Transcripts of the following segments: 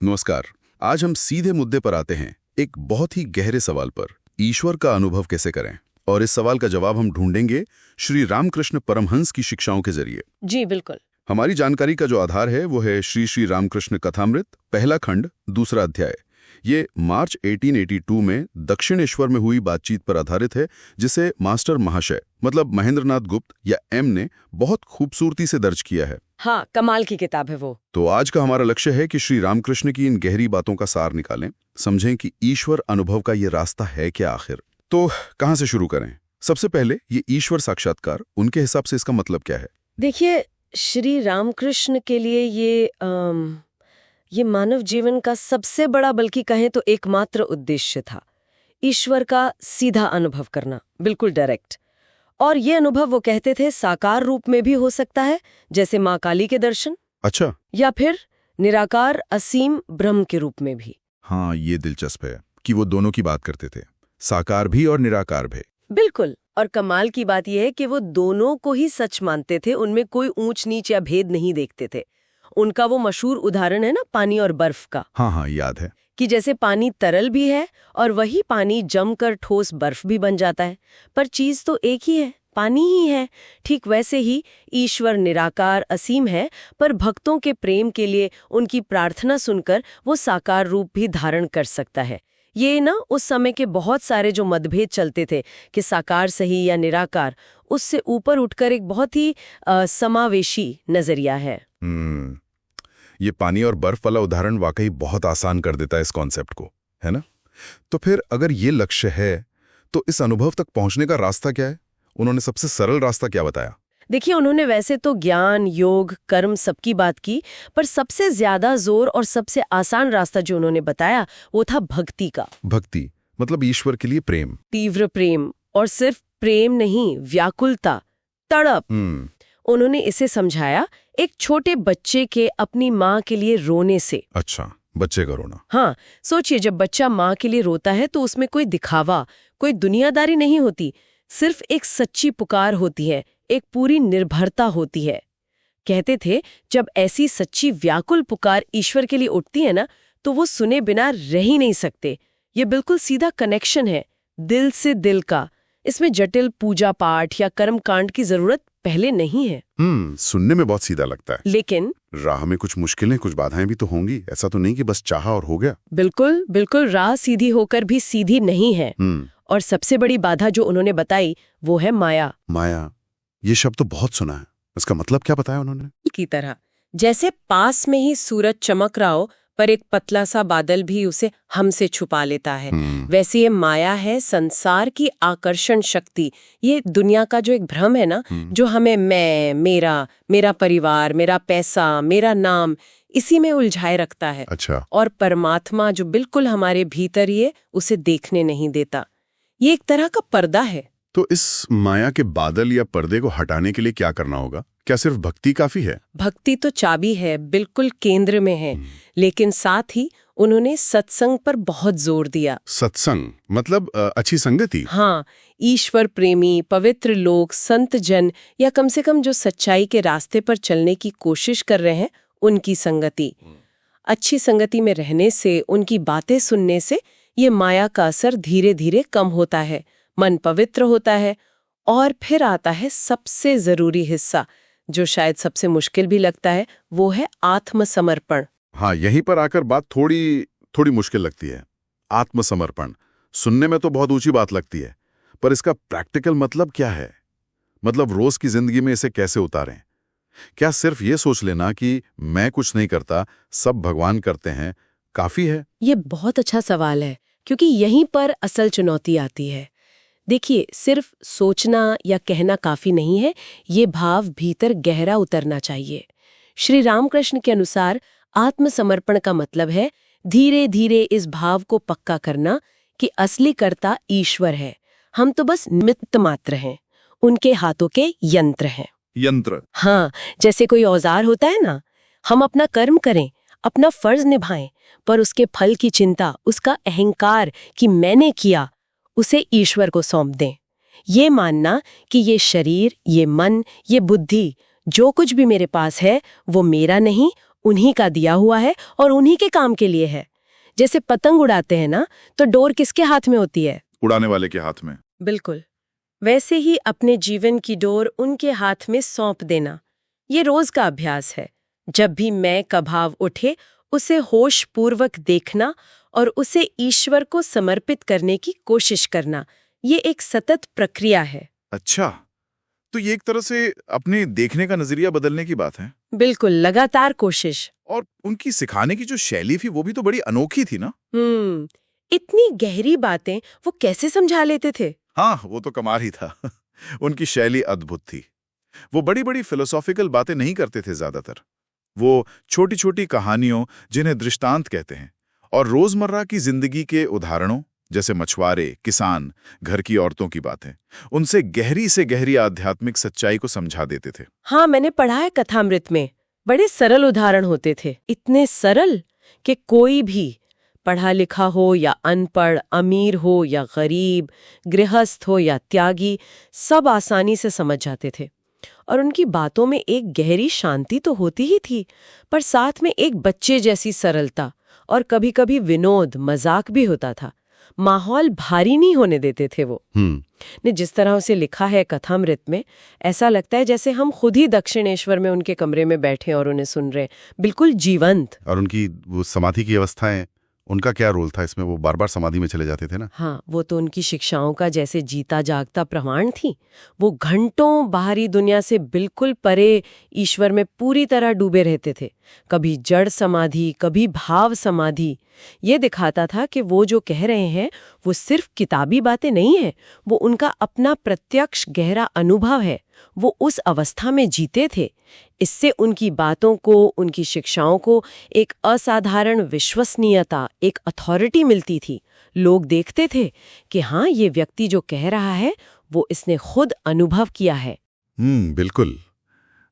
नमस्कार। आज हम सीधे मुद्दे पर आते हैं, एक बहुत ही गहरे सवाल पर, ईश्वर का अनुभव कैसे करें। और इस सवाल का जवाब हम ढूंढेंगे श्री रामकृष्ण परमहंस की शिक्षाओं के जरिए। जी बिल्कुल। हमारी जानकारी का जो आधार है वो है श्री रामकृष्ण कथामृत, पहला खंड, दूसरा अध्याय। ये मार्च 1882 में दक्षिणेश्वर में हुई बातचीत पर आधारित है, जिसे मास्टर महाशय मतलब महेंद्रनाथ गुप्त या एम ने बहुत खूबसूरती से दर्ज किया है। हाँ, कमाल की किताब है वो। तो आज का हमारा लक्ष्य है कि श्री रामकृष्ण की इन गहरी बातों का सार निकालें, समझें कि ईश्वर अनुभव का ये रास्ता है क्या आखिर। तो कहाँ से शुरू करें? सबसे पहले ये ईश्वर साक्षात्कार, उनके हिसाब से इसका मतलब क्या है? देखिए, श्री रामकृष्ण के लिए ये मानव जीवन का सबसे बड़ा, बल्कि कहें तो एकमात्र उद्देश्य था, ईश्वर का सीधा अनुभव करना, बिल्कुल डायरेक्ट। और ये अनुभव वो कहते थे साकार रूप में भी हो सकता है, जैसे माँ काली के दर्शन। अच्छा। या फिर निराकार असीम ब्रह्म के रूप में भी। हाँ, ये दिलचस्प है कि वो दोनों की बात करते थे, साकार भी और निराकार भी। बिल्कुल। और कमाल की बात यह है कि वो दोनों को ही सच मानते थे, उनमें कोई ऊंच नीच या भेद नहीं देखते थे। उनका वो मशहूर उदाहरण है ना, पानी और बर्फ का। हाँ, याद है कि जैसे पानी तरल भी है और वही पानी जमकर ठोस बर्फ भी बन जाता है, पर चीज तो एक ही है, पानी ही है। ठीक वैसे ही ईश्वर निराकार असीम है, पर भक्तों के प्रेम के लिए उनकी प्रार्थना सुनकर वो साकार रूप भी धारण कर सकता है। ये ना उस समय के बहुत सारे जो मतभेद चलते थे कि साकार सही या निराकार, उससे ऊपर उठकर एक बहुत ही समावेशी नजरिया है। ये पानी और बर्फ वाला उदाहरण वाकई बहुत आसान कर देता है इस कॉन्सेप्ट को, है ना? तो फिर अगर ये लक्ष्य है, तो इस अनुभव तक पहुंचने का रास्ता क्या है? उन्होंने सबसे सरल रास्ता क्या बताया? देखिए, उन्होंने वैसे तो ज्ञान, योग, कर्म सबकी बात की, पर सबसे ज्यादा जोर और सबसे आसान रास्ता जो उन्होंने बताया वो था भक्ति का। भक्ति मतलब ईश्वर के लिए प्रेम, तीव्र प्रेम, और सिर्फ प्रेम नहीं, व्याकुलता, तड़प। उन्होंने इसे समझाया एक छोटे बच्चे के अपनी माँ के लिए रोने से। अच्छा, बच्चे का रोना। हाँ, सोचिए, जब बच्चा माँ के लिए रोता है तो उसमें कोई दिखावा, कोई दुनियादारी नहीं होती, सिर्फ एक सच्ची पुकार होती है, एक पूरी निर्भरता होती है। कहते थे जब ऐसी सच्ची व्याकुल पुकार ईश्वर के लिए उठती है ना, तो वो सुने बिना रह ही नहीं सकते। ये बिल्कुल सीधा कनेक्शन है, दिल से दिल का। इसमें जटिल पूजा पाठ या कर्म कांड की जरूरत पहले नहीं है। सुनने में बहुत सीधा लगता है, लेकिन राह में कुछ मुश्किलें, कुछ बाधाएं भी तो होंगी। ऐसा तो नहीं कि बस चाहा और हो गया। बिल्कुल बिल्कुल, राह सीधी होकर भी सीधी नहीं है। और सबसे बड़ी बाधा जो उन्होंने बताई वो है माया। माया, ये शब्द तो बहुत सुना है, इसका मतलब क्या बताया उन्होंने? की तरह जैसे पास में ही सूरज चमक रहा हो, पर एक पतला सा बादल भी उसे हमसे छुपा लेता है, वैसे ये माया है, संसार की आकर्षण शक्ति। ये दुनिया का जो एक भ्रम है ना, जो हमें मैं, मेरा परिवार, मेरा पैसा, मेरा नाम, इसी में उलझाए रखता है। अच्छा। और परमात्मा जो बिल्कुल हमारे भीतर ही है, उसे देखने नहीं देता। ये एक तरह का पर्दा है। तो इस माया के बादल या पर्दे को हटाने के लिए क्या करना होगा? क्या सिर्फ भक्ति काफी है? भक्ति तो चाबी है, बिल्कुल केंद्र में है, लेकिन साथ ही उन्होंने सत्संग पर बहुत जोर दिया। सत्संग मतलब अच्छी संगति? हाँ, ईश्वर प्रेमी, पवित्र लोग, संत जन, या कम से कम जो सच्चाई के रास्ते पर चलने की कोशिश कर रहे हैं, उनकी संगति। अच्छी संगति में रहने से, उनकी बातें सुनने से ये माया का असर धीरे धीरे कम होता है, मन पवित्र होता है। और फिर आता है सबसे जरूरी हिस्सा, जो शायद सबसे मुश्किल भी लगता है, वो है आत्मसमर्पण। हाँ, यहीं पर आकर बात थोड़ी मुश्किल लगती है। आत्मसमर्पण सुनने में तो बहुत ऊंची बात लगती है, पर इसका प्रैक्टिकल मतलब क्या है? मतलब रोज की जिंदगी में इसे कैसे उतारें? क्या सिर्फ ये सोच लेना कि मैं कुछ नहीं करता, सब भगवान करते हैं, काफी है? ये बहुत अच्छा सवाल है, क्योंकि यहीं पर असल चुनौती आती है। देखिए, सिर्फ सोचना या कहना काफी नहीं है, ये भाव भीतर गहरा उतरना चाहिए। श्री रामकृष्ण के अनुसार आत्मसमर्पण का मतलब है धीरे धीरे इस भाव को पक्का करना कि असली कर्ता ईश्वर है, हम तो बस निमित्त मात्र हैं, उनके हाथों के यंत्र हैं। यंत्र? हाँ, जैसे कोई औजार होता है ना, हम अपना कर्म करें, अपना फर्ज निभाएं, पर उसके फल की चिंता, उसका अहंकार कि मैंने किया, उसे ईश्वर को सौंप दें। ये मानना कि ये शरीर, ये मन, ये बुद्धि, जो कुछ भी मेरे पास है वो मेरा नहीं, उन्हीं का दिया हुआ है और उन्हीं के काम के लिए है। जैसे पतंग उड़ाते हैं ना, तो डोर किसके हाथ में होती है? उड़ाने वाले के हाथ में। बिल्कुल। वैसे ही अपने जीवन की डोर उनके हाथ में सौंप देना, ये रोज का अभ्यास है। जब भी मैं का भाव उठे, उसे होश पूर्वक देखना और उसे ईश्वर को समर्पित करने की कोशिश करना, ये एक सतत प्रक्रिया है। अच्छा, तो ये एक तरह से अपने देखने का नजरिया बदलने की बात है। बिल्कुल, लगातार कोशिश। और उनकी सिखाने की जो शैली थी वो भी तो बड़ी अनोखी थी ना। इतनी गहरी बातें वो कैसे समझा लेते थे? हाँ, वो तो कमाल ही था। उनकी शैली अद्भुत थी। वो बड़ी बड़ी फिलोसॉफिकल बातें नहीं करते थे ज्यादातर। वो छोटी छोटी कहानियों, जिन्हें दृष्टांत कहते हैं, और रोजमर्रा की जिंदगी के उदाहरणों, जैसे मछुआरे, किसान, घर की औरतों की बातें, उनसे गहरी से गहरी आध्यात्मिक सच्चाई को समझा देते थे। हाँ, मैंने पढ़ा है कथामृत में। बड़े सरल उदाहरण होते थे, इतने सरल कि कोई भी, पढ़ा लिखा हो या अनपढ़, अमीर हो या गरीब, गृहस्थ हो या त्यागी, सब आसानी से समझ जाते थे। और उनकी बातों में एक गहरी शांति तो होती ही थी, पर साथ में एक बच्चे जैसी सरलता और कभी-कभी विनोद, मजाक भी होता था। माहौल भारी नहीं होने देते थे वो। ने जिस तरह उसे लिखा है कथामृत में, ऐसा लगता है जैसे हम खुद ही दक्षिणेश्वर में उनके कमरे में बैठे और उन्हें सुन रहे, बिल्कुल जीवंत। और उनकी वो समाधि की अवस्थाएं, उनका क्या रोल था इसमें? वो बार बार समाधि में चले जाते थे ना। हाँ, वो तो उनकी शिक्षाओं का जैसे जीता जागता प्रमाण थी। वो घंटों बाहरी दुनिया से बिल्कुल परे ईश्वर में पूरी तरह डूबे रहते थे। कभी जड़ समाधि, कभी भाव समाधि। ये दिखाता था कि वो जो कह रहे हैं वो सिर्फ किताबी बातें नहीं है, वो उनका अपना प्रत्यक्ष गहरा अनुभव है। वो उस अवस्था में जीते थे। इससे उनकी बातों को, उनकी शिक्षाओं को एक असाधारण विश्वसनीयता, एक अथॉरिटी मिलती थी। लोग देखते थे कि हाँ, ये व्यक्ति जो कह रहा है वो इसने खुद अनुभव किया है। बिल्कुल।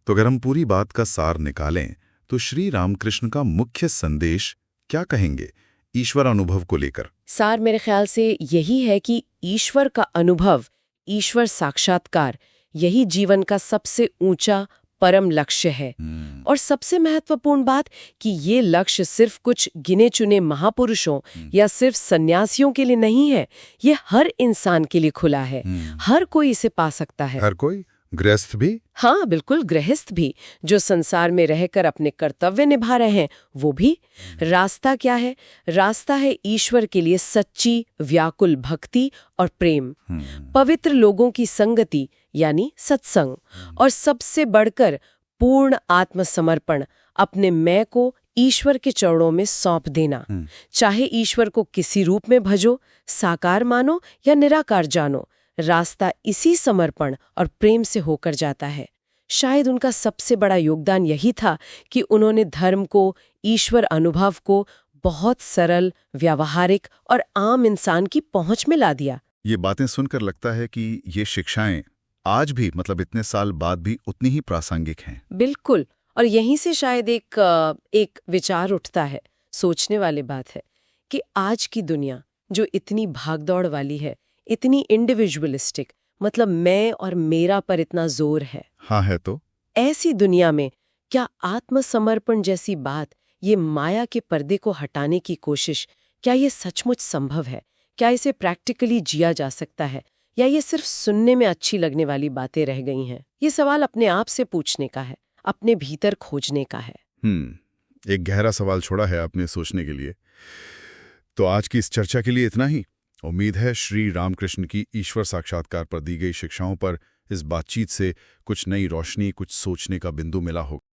तो अगर हम पूरी बात का सार निकालें तो श्री रामकृष्ण का मुख्य संदेश क्या कहेंगे ईश्वर अनुभव को लेकर? सार मेरे ख्याल से यही है कि ईश्वर का अनुभव, ईश्वर साक्षात्कार, यही जीवन का सबसे ऊंचा परम लक्ष्य है। और सबसे महत्वपूर्ण बात कि ये लक्ष्य सिर्फ कुछ गिने चुने महापुरुषों या सिर्फ सन्यासियों के लिए नहीं है, ये हर इंसान के लिए खुला है। हर कोई इसे पा सकता है। हर कोई? गृहस्थ भी? हाँ, बिल्कुल, गृहस्थ भी, जो संसार में रहकर अपने कर्तव्य निभा रहे हैं, वो भी। रास्ता क्या है? रास्ता है ईश्वर के लिए सच्ची व्याकुल भक्ति और प्रेम, पवित्र लोगों की संगति यानी सत्संग, और सबसे बढ़कर पूर्ण आत्मसमर्पण, अपने मैं को ईश्वर के चरणों में सौंप देना। चाहे ईश्वर को किसी रूप में भजो, साकार मानो या निराकार जानो, रास्ता इसी समर्पण और प्रेम से होकर जाता है। शायद उनका सबसे बड़ा योगदान यही था कि उन्होंने धर्म को, ईश्वर अनुभव को बहुत सरल, व्यावहारिक और आम इंसान की पहुंच में ला दिया। ये बातें सुनकर लगता है कि ये शिक्षाएं आज भी, मतलब इतने साल बाद भी, उतनी ही प्रासंगिक हैं। बिल्कुल। और यहीं से शायद एक विचार उठता है, सोचने वाली बात है कि आज की दुनिया जो इतनी भागदौड़ वाली है, इतनी इंडिविजुअलिस्टिक, मतलब मैं और मेरा पर इतना जोर है। हाँ है तो। ऐसी दुनिया में क्या आत्मसमर्पण जैसी बात, ये माया के पर्दे को हटाने की कोशिश, क्या ये सचमुच संभव है? क्या इसे प्रैक्टिकली जिया जा सकता है, या ये सिर्फ सुनने में अच्छी लगने वाली बातें रह गई हैं? ये सवाल अपने आप से पूछने का है, अपने भीतर खोजने का है। एक गहरा सवाल छोड़ा है आपने सोचने के लिए। तो आज की इस चर्चा के लिए इतना ही। उम्मीद है श्री रामकृष्ण की ईश्वर साक्षात्कार पर दी गई शिक्षाओं पर इस बातचीत से कुछ नई रोशनी, कुछ सोचने का बिंदु मिला होगा।